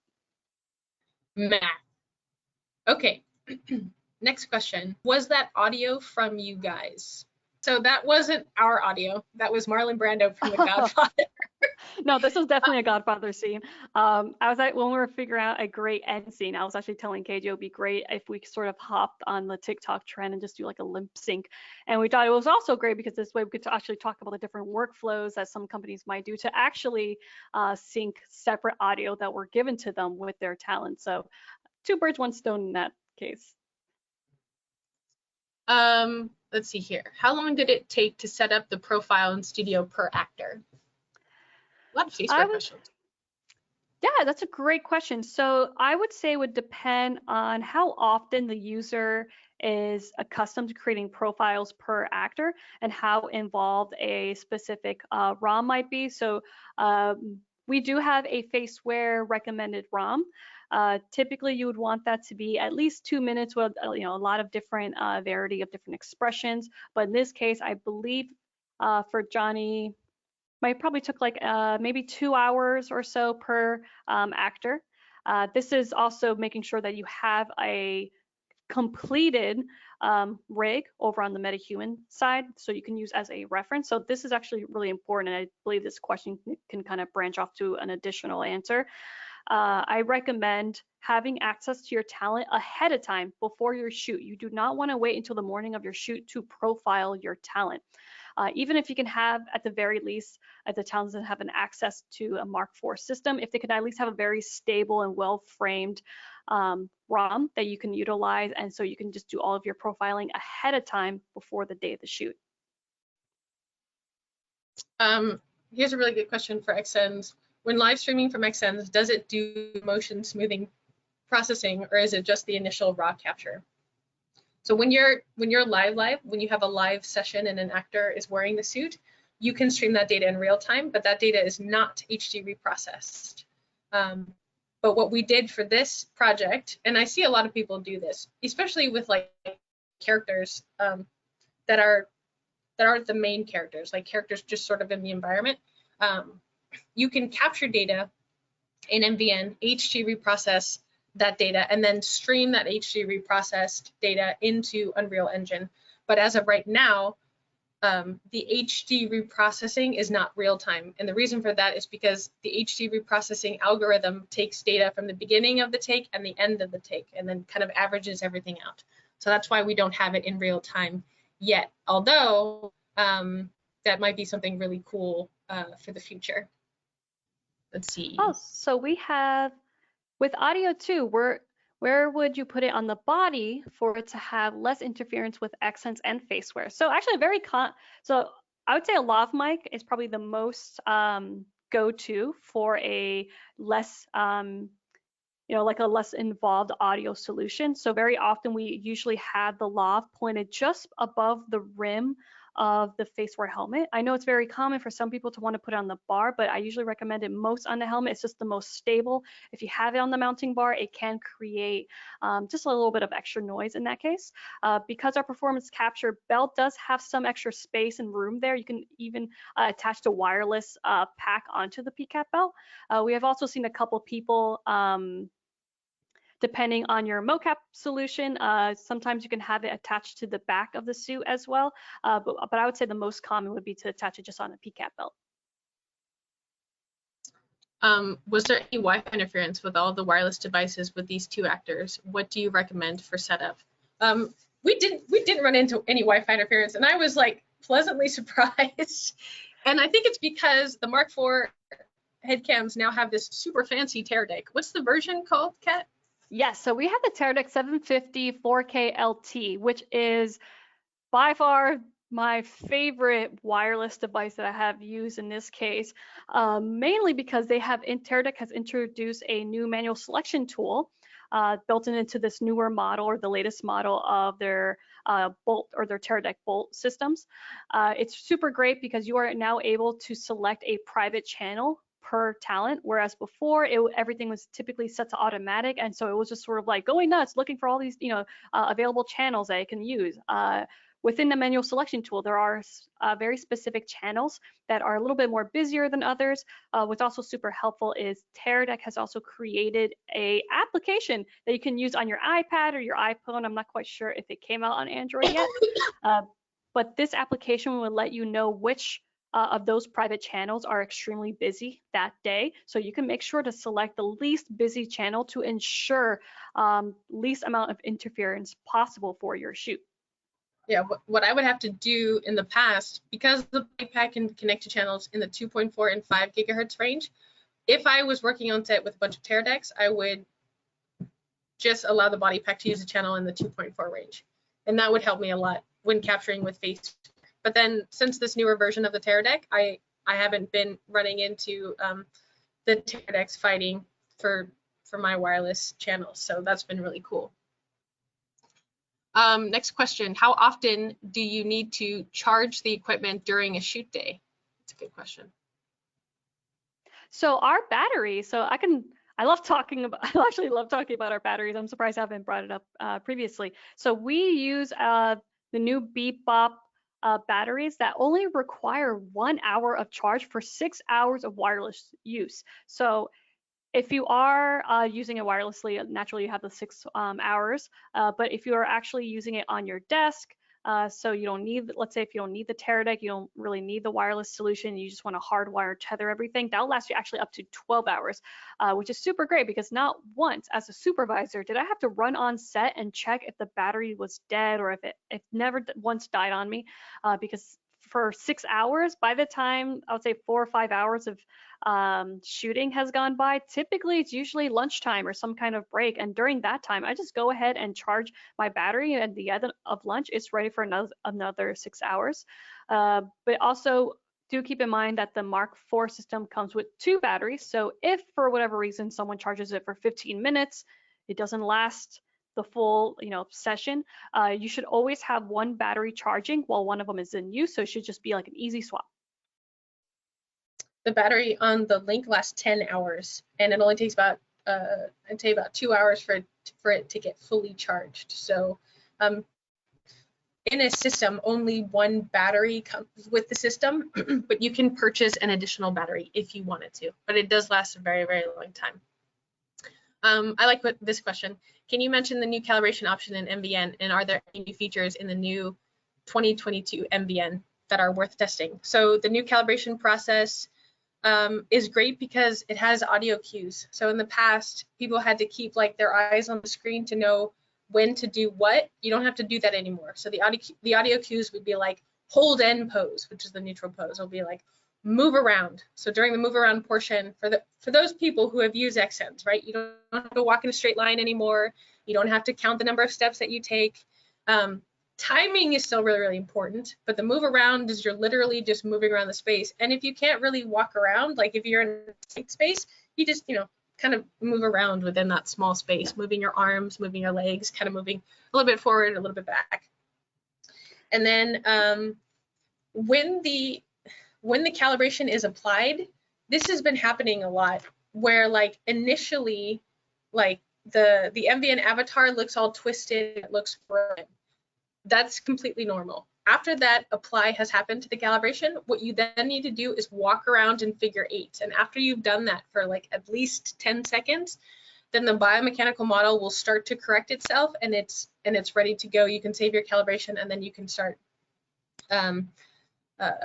Math. Okay, next question. Was that audio from you guys? So that wasn't our audio. That was Marlon Brando from The Godfather. No, this was definitely a Godfather scene. I was like, when we were figuring out a great end scene, I was actually telling KJ it would be great if we sort of hopped on the TikTok trend and just do like a lip sync. And we thought it was also great because this way we could actually talk about the different workflows that some companies might do to actually sync separate audio that were given to them with their talent. So 2 birds, 1 stone in that case. Let's see here. How long did it take to set up the profile in studio per actor? A lot of Facebook questions. Yeah, that's a great question. So I would say it would depend on how often the user is accustomed to creating profiles per actor and how involved a specific ROM might be. So we do have a Faceware recommended ROM. Typically, you would want that to be at least 2 minutes with a lot of different variety of different expressions. But in this case, I believe for Johnny, it probably took like maybe 2 hours or so per actor. This is also making sure that you have a completed rig over on the MetaHuman side, so you can use as a reference. So this is actually really important, and I believe this question can kind of branch off to an additional answer. I recommend having access to your talent ahead of time before your shoot. You do not want to wait until the morning of your shoot to profile your talent. Even if you can have, at the very least, the talents that have an access to a Mark IV system, if they could at least have a very stable and well-framed ROM that you can utilize, and so you can just do all of your profiling ahead of time before the day of the shoot. Here's a really good question for Xsens. When live streaming from Xsens, does it do motion smoothing processing, or is it just the initial raw capture? So when you're live, when you have a live session and an actor is wearing the suit, you can stream that data in real time, but that data is not HD reprocessed. But what we did for this project, and I see a lot of people do this, especially with like characters that aren't the main characters, like characters just sort of in the environment. You can capture data in MVN, HD reprocess that data, and then stream that HD reprocessed data into Unreal Engine. But as of right now, the HD reprocessing is not real time. And the reason for that is because the HD reprocessing algorithm takes data from the beginning of the take and the end of the take, and then kind of averages everything out. So that's why we don't have it in real time yet, although that might be something really cool for the future. Let's see. Oh, so we have, with audio too, where would you put it on the body for it to have less interference with Xsens and Faceware? So actually, so I would say a lav mic is probably the most go-to for a less like a less involved audio solution. So very often we usually have the lav pointed just above the rim of the Faceware helmet. I know it's very common for some people to want to put it on the bar, but I usually recommend it most on the helmet. It's just the most stable. If you have it on the mounting bar, it can create just a little bit of extra noise in that case. Because our performance capture belt does have some extra space and room there, you can even attach the wireless pack onto the PCAP belt. We have also seen a couple people depending on your mocap solution, sometimes you can have it attached to the back of the suit as well. But I would say the most common would be to attach it just on a PCAP belt. Was there any Wi-Fi interference with all the wireless devices with these two actors? What do you recommend for setup? We didn't run into any Wi-Fi interference, and I was like pleasantly surprised. And I think it's because the Mark IV headcams now have this super fancy tear deck. What's the version called, Kat? Yes, so we have the Teradek 750 4K LT, which is by far my favorite wireless device that I have used in this case, mainly because Teradek has introduced a new manual selection tool built into this newer model or the latest model of their bolt or their Teradek bolt systems. It's super great because you are now able to select a private channel per talent, whereas before everything was typically set to automatic, and so it was just sort of like going nuts looking for all these available channels that it can use. Within the manual selection tool, there are very specific channels that are a little bit more busier than others. What's also super helpful is Teradek has also created a application that you can use on your iPad or your iPhone. I'm not quite sure if it came out on Android yet, but this application will let you know which of those private channels are extremely busy that day. So you can make sure to select the least busy channel to ensure least amount of interference possible for your shoot. Yeah, what I would have to do in the past, because the pack can connect to channels in the 2.4 and 5 gigahertz range, if I was working on set with a bunch of Teradeks, I would just allow the body pack to use a channel in the 2.4 range. And that would help me a lot when capturing with face. But then since this newer version of the Teradek, I haven't been running into the Teradeks fighting for my wireless channels. So that's been really cool. Next question, how often do you need to charge the equipment during a shoot day? That's a good question. So our battery, I actually love talking about our batteries. I'm surprised I haven't brought it up previously. So we use the new Beep Bop batteries that only require 1 hour of charge for 6 hours of wireless use. So if you are using it wirelessly, naturally you have the 6 hours, but if you are actually using it on your desk, so you don't need, let's say if you don't need the Teradek, you don't really need the wireless solution, you just want to hardwire tether everything, that'll last you actually up to 12 hours, which is super great because not once as a supervisor did I have to run on set and check if the battery was dead or if it never once died on me, because for 6 hours, by the time I would say 4 or 5 hours of shooting has gone by, typically it's usually lunchtime or some kind of break, and during that time I just go ahead and charge my battery, and at the end of lunch it's ready for another 6 hours. But also do keep in mind that the Mark IV system comes with 2 batteries, so if for whatever reason someone charges it for 15 minutes, it doesn't last the full session, you should always have 1 battery charging while one of them is in use, so it should just be like an easy swap. The battery on the Link lasts 10 hours, and it only takes about I'd say about 2 hours for it to get fully charged. So in a system, only 1 battery comes with the system, but you can purchase an additional battery if you wanted to, but it does last a very, very long time. I like this question. Can you mention the new calibration option in MVN, and are there any new features in the new 2022 MVN that are worth testing? So the new calibration process is great because it has audio cues. So in the past, people had to keep like their eyes on the screen to know when to do what. You don't have to do that anymore. So the audio cues would be like hold N pose, which is the neutral pose. It'll be like move around. So during the move around portion, for those people who have used Xsens, right, you don't have to walk in a straight line anymore. You don't have to count the number of steps that you take. Timing is still really, really important, but the move around is you're literally just moving around the space. And if you can't really walk around, like if you're in a tight space, you just, kind of move around within that small space, moving your arms, moving your legs, kind of moving a little bit forward, a little bit back. And then when the calibration is applied, this has been happening a lot, where like initially, like the MVN avatar looks all twisted, it looks broken. That's completely normal. After that apply has happened to the calibration, what you then need to do is walk around in figure 8. And after you've done that for like at least 10 seconds, then the biomechanical model will start to correct itself, and it's ready to go. You can save your calibration, and then you can start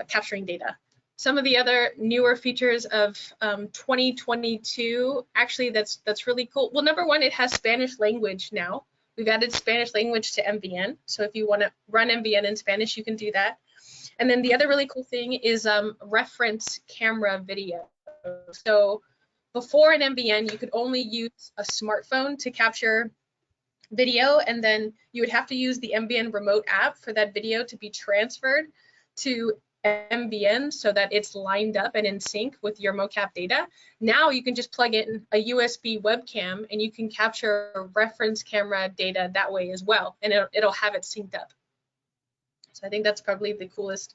capturing data. Some of the other newer features of 2022, actually that's really cool. Well, number one, it has Spanish language now. We've added Spanish language to MVN. So if you want to run MVN in Spanish, you can do that. And then the other really cool thing is reference camera video. So before in MVN, you could only use a smartphone to capture video, and then you would have to use the MVN remote app for that video to be transferred to MVN so that it's lined up and in sync with your mocap data. Now you can just plug in a USB webcam and you can capture reference camera data that way as well, and it'll have it synced up. So I think that's probably the coolest,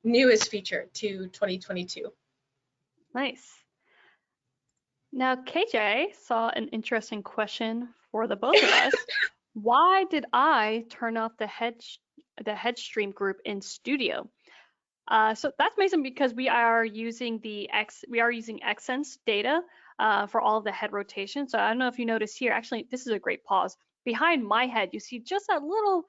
newest feature to 2022. Nice. Now, KJ saw an interesting question for the both of us. Why did I turn off the headstream group in Studio? So that's basically because we are using Xsens data for all of the head rotation. So I don't know if you notice here, actually, this is a great pause. Behind my head, you see just that little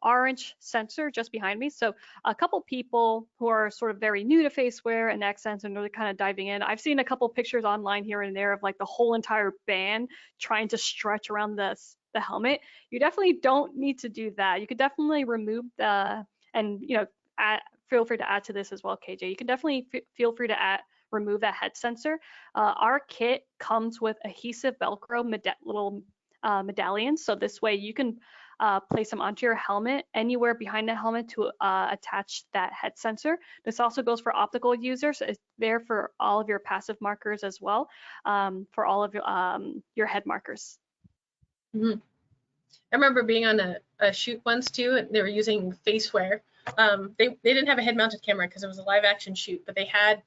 orange sensor just behind me. So a couple people who are sort of very new to Faceware and Xsens and really kind of diving in, I've seen a couple pictures online here and there of like the whole entire band trying to stretch around the helmet. You definitely don't need to do that. You could definitely remove and feel free to add to this as well, KJ. You can definitely feel free to remove that head sensor. Our kit comes with adhesive Velcro little medallions, so this way you can place them onto your helmet, anywhere behind the helmet to attach that head sensor. This also goes for optical users. It's there for all of your passive markers as well, for all of your head markers. Mm-hmm. I remember being on a shoot once too, and they were using Faceware. They didn't have a head-mounted camera because it was a live-action shoot, but they had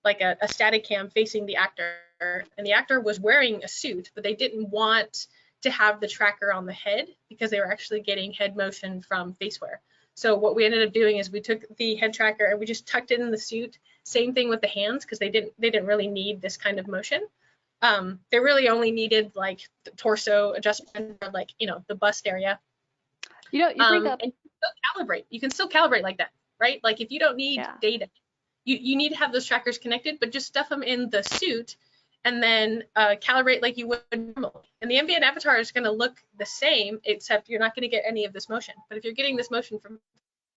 like a static cam facing the actor, and the actor was wearing a suit, but they didn't want to have the tracker on the head because they were actually getting head motion from Faceware. So what we ended up doing is we took the head tracker and we just tucked it in the suit. Same thing with the hands, because they didn't really need this kind of motion. They really only needed like the torso adjustment, or like the bust area. You bring up. And you can still calibrate like that, right? Like if you don't need data, you need to have those trackers connected, but just stuff them in the suit and then calibrate like you would normally. And the MVN avatar is going to look the same, except you're not going to get any of this motion. But if you're getting this motion from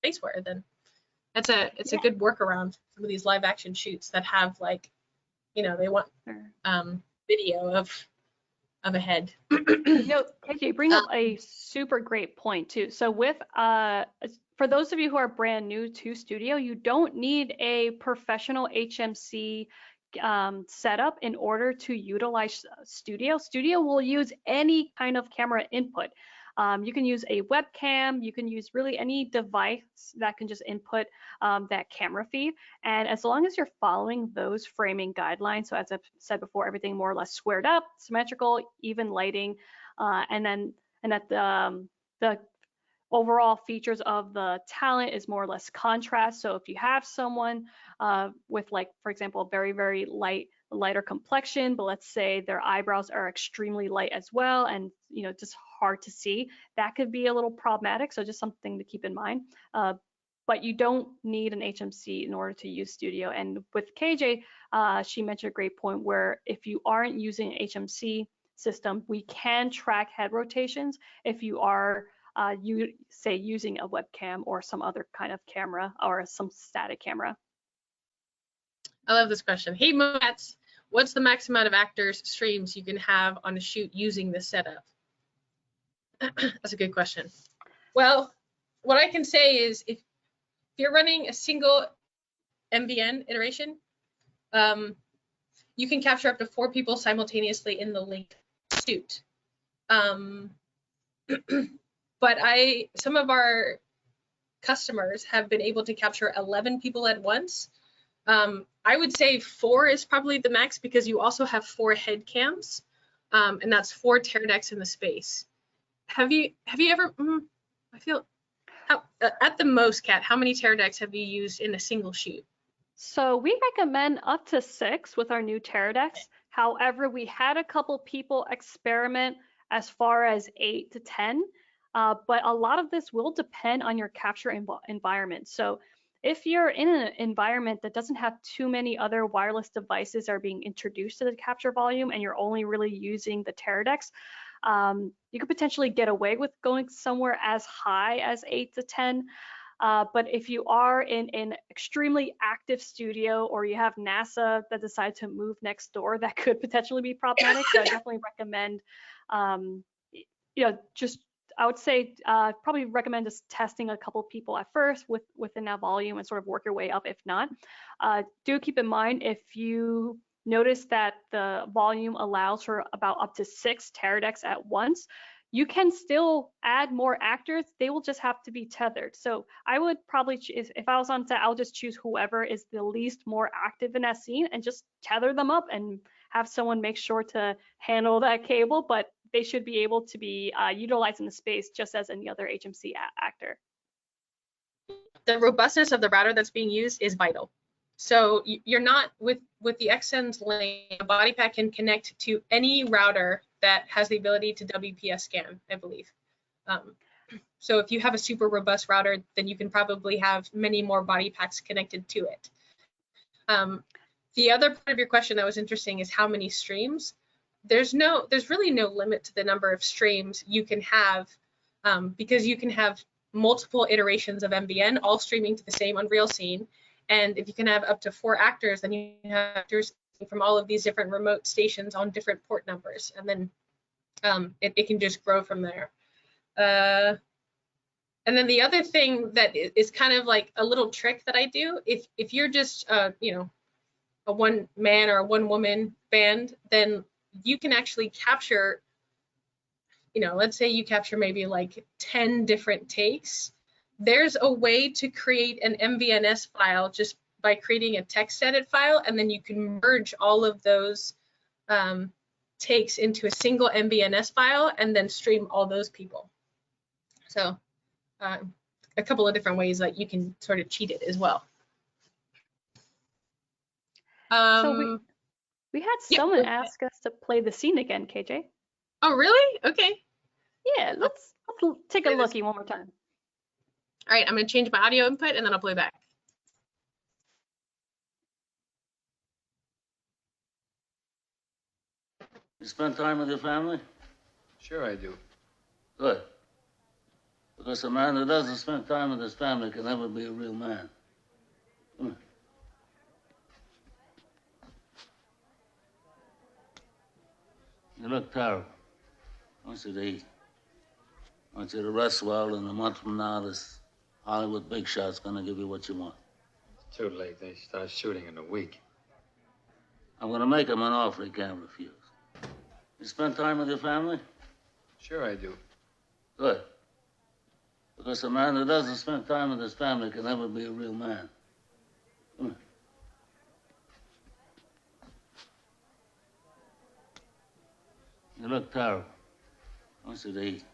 Faceware, then it's a good workaround for some of these live action shoots that have like, they want video of a head. KJ, bring up a super great point too. So with for those of you who are brand new to Studio, you don't need a professional HMC setup in order to utilize Studio. Studio will use any kind of camera input. You can use a webcam, you can use really any device that can just input that camera feed. And as long as you're following those framing guidelines, so as I've said before, everything more or less squared up, symmetrical, even lighting, and that the overall features of the talent is more or less contrast. So if you have someone with, like, for example, a very, very lighter complexion, but let's say their eyebrows are extremely light as well, and just hard to see, that could be a little problematic. So just something to keep in mind. But you don't need an HMC in order to use Studio. And with KJ, she mentioned a great point where if you aren't using an HMC system, we can track head rotations if you are using a webcam or some other kind of camera or some static camera. I love this question. Hey, MoCats, what's the max amount of actors streams you can have on a shoot using this setup? That's a good question. Well, what I can say is if you're running a single MVN iteration, you can capture up to 4 people simultaneously in the linked suit. But some of our customers have been able to capture 11 people at once. I would say 4 is probably the max because you also have 4 headcams, and that's 4 teradecks in the space. Have you ever? I feel at the most, Kat, how many teradecks have you used in a single shoot? So we recommend up to 6 with our new teradecks. However, we had a couple people experiment as far as 8 to 10, but a lot of this will depend on your capture environment. So if you're in an environment that doesn't have too many other wireless devices are being introduced to the capture volume and you're only really using the teradecks, you could potentially get away with going somewhere as high as 8 to 10. But if you are in an extremely active studio or you have NASA that decide to move next door, that could potentially be problematic. So I definitely recommend, just I would say probably recommend just testing a couple people at first within that volume and sort of work your way up if not. Do keep in mind if you notice that the volume allows for about up to 6 teradecks at once, you can still add more actors. They will just have to be tethered. So I would probably, if I was on set, I'll just choose whoever is the least more active in that scene and just tether them up and have someone make sure to handle that cable, but they should be able to be utilized in the space just as any other HMC actor. The robustness of the router that's being used is vital. So you're not, with the Xsens link, a body pack can connect to any router that has the ability to WPS scan, I believe. So if you have a super robust router, then you can probably have many more body packs connected to it. The other part of your question that was interesting is how many streams. There's really no limit to the number of streams you can have, because you can have multiple iterations of MVN all streaming to the same Unreal scene. And if you can have up to 4 actors, then you have actors from all of these different remote stations on different port numbers, and then it can just grow from there. And then the other thing that is kind of like a little trick that I do, if you're just a one man or a one woman band, then you can actually capture, let's say you capture maybe like 10 different takes. There's a way to create an MVNS file just by creating a text edit file, and then you can merge all of those takes into a single MVNS file and then stream all those people. So a couple of different ways that you can sort of cheat it as well. So we had someone ask us to play the scene again, KJ. Oh, really? Okay. Yeah, let's take a looky one more time. All right, I'm going to change my audio input and then I'll play back. You spend time with your family? Sure I do. Good. Because a man who doesn't spend time with his family can never be a real man. Come here. You look terrible. I want you to eat. I want you to rest well, and a month from now, this Hollywood big shot's gonna give you what you want. It's too late. They start shooting in a week. I'm gonna make him an offer he can't refuse. You spend time with your family? Sure I do. Good. Because a man who doesn't spend time with his family can never be a real man. Come here. You look terrible. I want you to eat.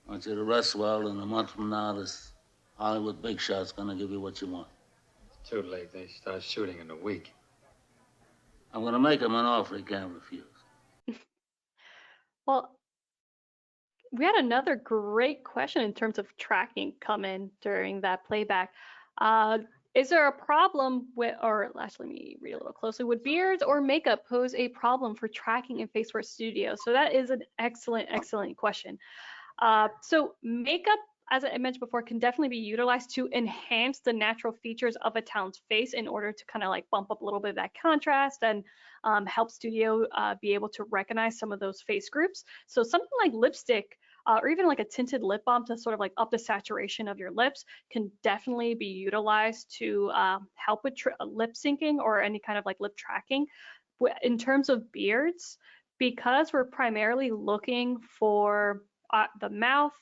I want you to rest well, and a month from now, this Hollywood big shot's gonna give you what you want. It's too late. They start shooting in a week. I'm gonna make him an offer he can't refuse. Well, we had another great question in terms of tracking come in during that playback. Is there a problem with, or actually let me read a little closely, would beards or makeup pose a problem for tracking in Faceware Studio? So that is an excellent question. So makeup, as I mentioned before, can definitely be utilized to enhance the natural features of a talent's face in order to kind of like bump up a little bit of that contrast and help Studio be able to recognize some of those face groups. So something like lipstick or even like a tinted lip balm to sort of like up the saturation of your lips can definitely be utilized to help with lip syncing or any kind of like lip tracking. In terms of beards, because we're primarily looking for the mouth,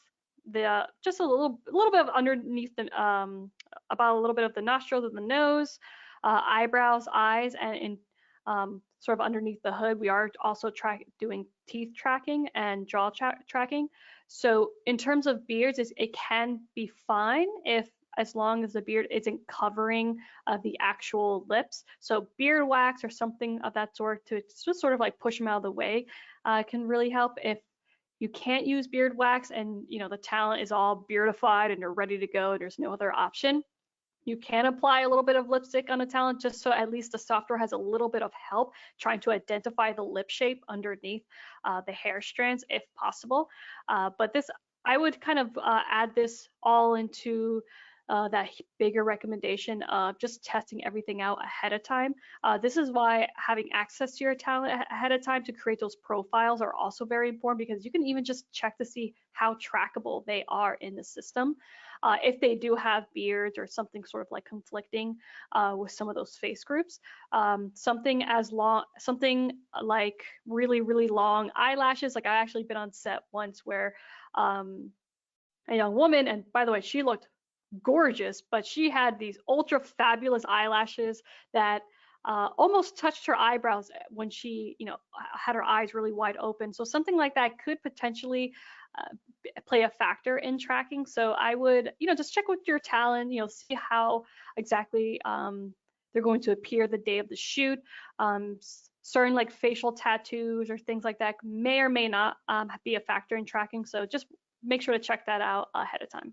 just a little bit of underneath the about a little bit of the nostrils and the nose, eyebrows, eyes, and in sort of underneath the hood, we are also doing teeth tracking and jaw tracking. So in terms of beards, it can be fine as long as the beard isn't covering the actual lips. So beard wax or something of that sort to just sort of like push them out of the way can really help. If you can't use beard wax and the talent is all beardified and they're ready to go, there's no other option, you can apply a little bit of lipstick on a talent just so at least the software has a little bit of help trying to identify the lip shape underneath the hair strands if possible. But this, I would kind of add this all into that bigger recommendation of just testing everything out ahead of time. This is why having access to your talent ahead of time to create those profiles are also very important, because you can even just check to see how trackable they are in the system. If they do have beards or something sort of like conflicting with some of those face groups, something like really, really long eyelashes. Like I actually been on set once where a young woman, and by the way, she looked gorgeous, but she had these ultra fabulous eyelashes that almost touched her eyebrows when she, had her eyes really wide open. So something like that could potentially play a factor in tracking. So I would, just check with your talent, see how exactly they're going to appear the day of the shoot. Certain like facial tattoos or things like that may or may not be a factor in tracking. So just make sure to check that out ahead of time.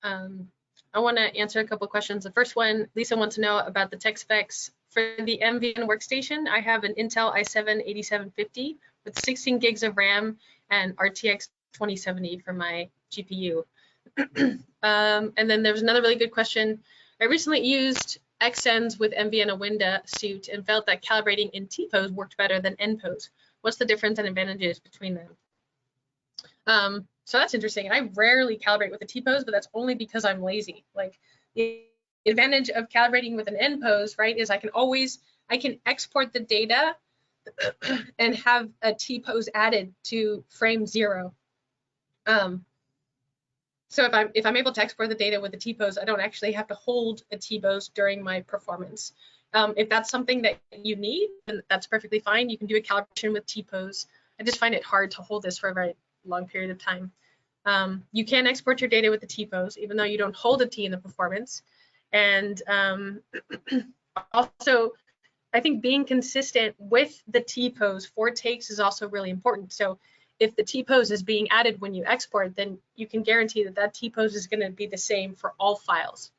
I want to answer a couple of questions. The first one, Lisa wants to know about the tech specs. For the MVN workstation, I have an Intel i7-8750 with 16 gigs of RAM and RTX 2070 for my GPU. And then there's another really good question. I recently used Xsens with MVN Winda suit and felt that calibrating in T-pose worked better than N-pose. What's the difference and advantages between them? So that's interesting. I rarely calibrate with a T-pose, but that's only because I'm lazy. Like the advantage of calibrating with an N-pose, right, is I can export the data and have a T-pose added to frame 0. So if I'm able to export the data with a T-pose, I don't actually have to hold a T-pose during my performance. If that's something that you need, then that's perfectly fine. You can do a calibration with T-pose. I just find it hard to hold this for a very long period of time. You can export your data with the T-pose, even though you don't hold a T in the performance. And also, I think being consistent with the T-pose for takes is also really important. So if the T-pose is being added when you export, then you can guarantee that that T-pose is going to be the same for all files,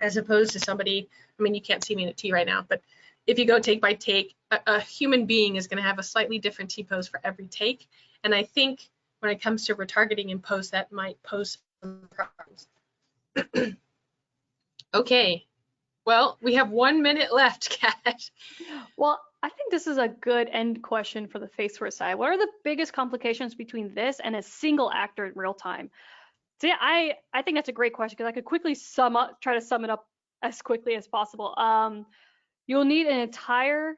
as opposed to somebody, I mean, you can't see me in a T right now, but if you go take by take, a human being is going to have a slightly different T-pose for every take. And I think when it comes to retargeting in post, that might pose some problems. Okay, well, we have 1 minute left, Kat. Well, I think this is a good end question for the Faceware side. What are the biggest complications between this and a single actor in real time? So yeah, I think that's a great question because I could quickly try to sum it up as quickly as possible. You'll need an entire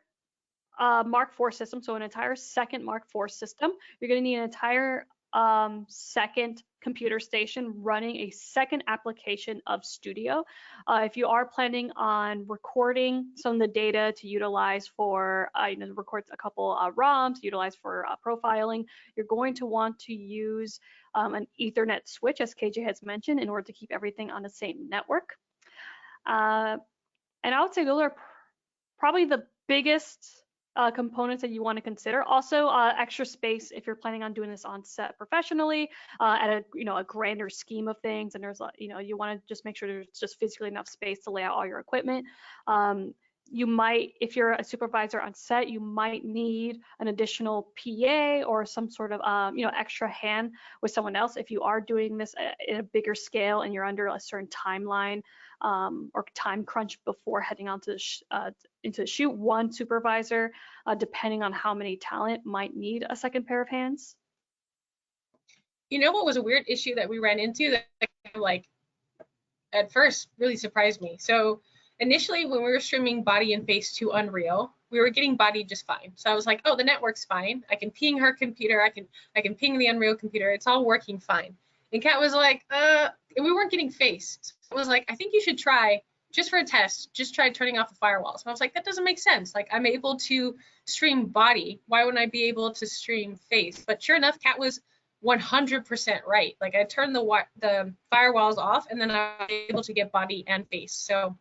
Mark IV system, so an entire second Mark IV system. You're going to need an entire second computer station running a second application of Studio. If you are planning on recording some of the data to utilize for, record a couple ROMs, utilize for profiling, you're going to want to use an Ethernet switch, as KJ has mentioned, in order to keep everything on the same network. And I would say those are probably the biggest components that you want to consider. Also, extra space if you're planning on doing this on set professionally at a grander scheme of things, and there's you want to just make sure there's just physically enough space to lay out all your equipment. You might, if you're a supervisor on set, you might need an additional PA or some sort of extra hand with someone else if you are doing this in a bigger scale and you're under a certain timeline or time crunch before heading on to into the shoot. One supervisor, depending on how many talent, might need a second pair of hands. You know what was a weird issue that we ran into that like at first really surprised me? So initially when we were streaming body and face to Unreal, we were getting body just fine. So I was like, oh, the network's fine. I can ping her computer. I can ping the Unreal computer. It's all working fine. And Kat was like, we weren't getting face. So I was like, I think you should try, just for a test, just try turning off the firewall. So I was like, that doesn't make sense. Like, I'm able to stream body. Why wouldn't I be able to stream face? But sure enough, Kat was 100% right. Like, I turned the firewalls off, and then I was able to get body and face. So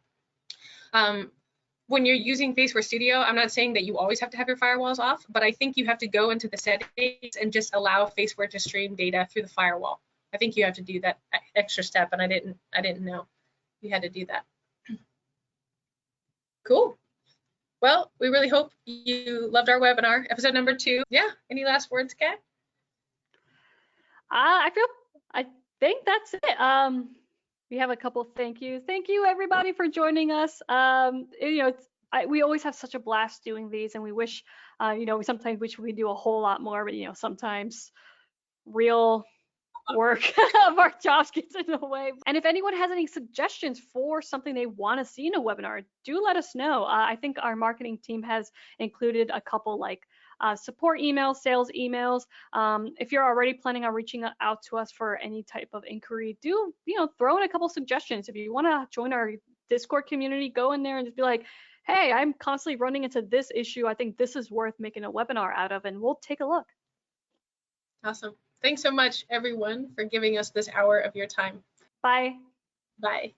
when you're using Faceware Studio, I'm not saying that you always have to have your firewalls off, but I think you have to go into the settings and just allow Faceware to stream data through the firewall. I think you have to do that extra step, and I didn't know you had to do that. Cool. Well, we really hope you loved our webinar, episode number 2. Yeah. Any last words, Kat? I think that's it. We have a couple thank yous. Thank you everybody for joining us. You know, we always have such a blast doing these, and we wish, you know, we sometimes wish we do a whole lot more, but you know, sometimes real work of our jobs gets in the way. And if anyone has any suggestions for something they want to see in a webinar, do let us know. I think our marketing team has included a couple like support emails, sales emails. If you're already planning on reaching out to us for any type of inquiry, do, you know, throw in a couple suggestions. If you want to join our Discord community, go in there and just be like, hey, I'm constantly running into this issue. I think this is worth making a webinar out of, and we'll take a look. Awesome. Thanks so much, everyone, for giving us this hour of your time. Bye. Bye.